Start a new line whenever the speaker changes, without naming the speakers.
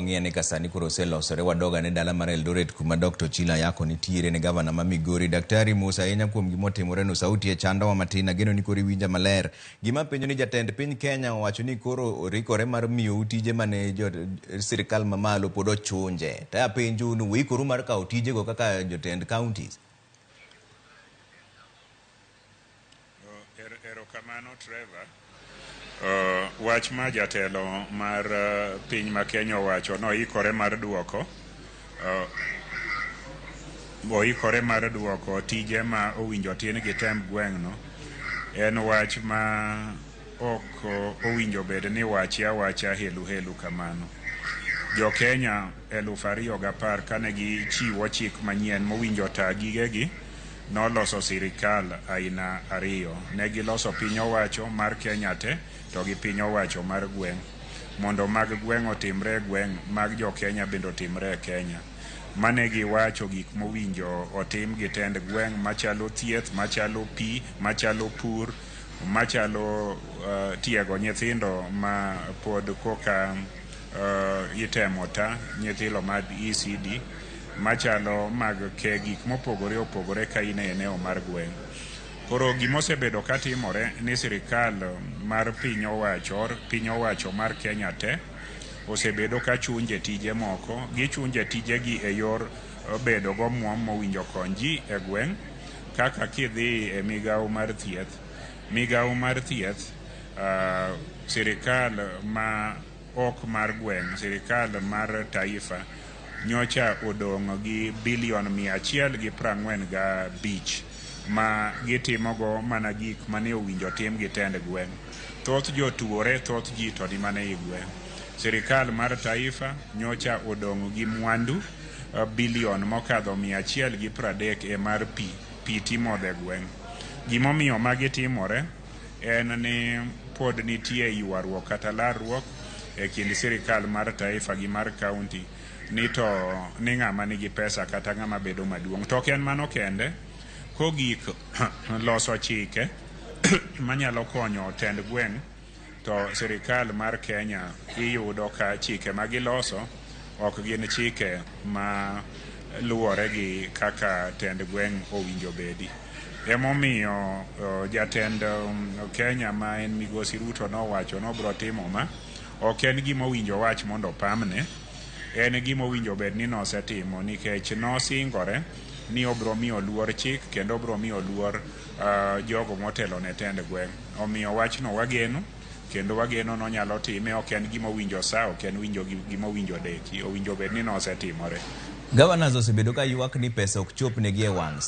ong'iane ka sani koro oselosore wadoga ne dala mar Eldoret kuma Dr. Ochillo yako nitiere ne gavana ma Migori. Daktari Musa ahinya kuom gima otimore no, sauti e chandowa matin, ageno ni koro iwinja maler. Gima penjo ni jatend piny Kenya owacho ni koro orikore mar miyo utije mane sirkal mamalo pod ochunje. Ta penjo nu wikoru mar kawo tije go kaka jotend counties.
Erokamano Trevor. Wach ma jatelo mar piny ma Kenya owacho no ikore mar duoko tije ma owinjo tin gi temb gweng'no. En wach ma ok owinjo bed ni wacha helu kamano. Jo Kenya 2010 kane gichiwo chik manyien mowinjo ta gigegi, noloso sirkal aina ariyo. Ne giloso piny owacho mar Kenya te to gi piny owacho mar gweng', mondo mag gweng' otimre gweng', mag jo Kenya bende otimre Kenya. Mane giwacho gik mowinjo otim gi tend gweng' machalo thieth, machalo pi, machalo pur, machalo tiego nyithindo ma pod koka itemo ta, nyithindo mag ECD, machalo mag ke gik mopogore opogore ka in e eneo mar gweng'. Koro gimosebedo ka timore ni sirkal mar piny owacho mar Kenya te osebedo ka chunje tije moko. Gichunje tijegi e yor bedo go muom mowinjo kony ji e gweng', kaka kidhi e migawo mar thieth. Migawo mar thieth, sirkal ma ok mar gweng', sirkal mar taifa, nyocha odong' gi bilion 145 ma gitimogo mana gik mane owinjo tim gi tend gweng'. Thoth jotuore, thoth ji to ni mane i gweng'. Sirkal mar taifa nyocha odong' gi mwandu bilion mokadho 130 mar pi timodhe gweng'. Gimomiyo magi timore en ni pod nitie ywaruok kata larruok e kind sirkal mar taifa gi mar kaonti ni ng'ama nigi pesa kata ng'ama bedo maduong'. To en mano kende, kogik loso chike manyalo konyo tend gweng', to sirkal mar Kenya iyudo ka chike ma giloso ok gin chike ma luwore gi kaka tend gweng' owinjo bedi. Emomiyo jatend Kenya ma en migosi Ruto nowacho nobro timo ma. Ok en gima owinjo wach mondo pamne, en gima owinjo bed ni nosetimo, nikech nosingore ni obro miyo luor chik kendo obro miyo luor jogo motelo ne tend gweng'. Omiyo wachno wageno, kendo wageno nonyalo time. Ok en gima owinjo sa, ok en gima owinjo deki, owinjo bed ni nosetimore.
Governors osebedo ka ywak ni pesa ok chop negi e wang'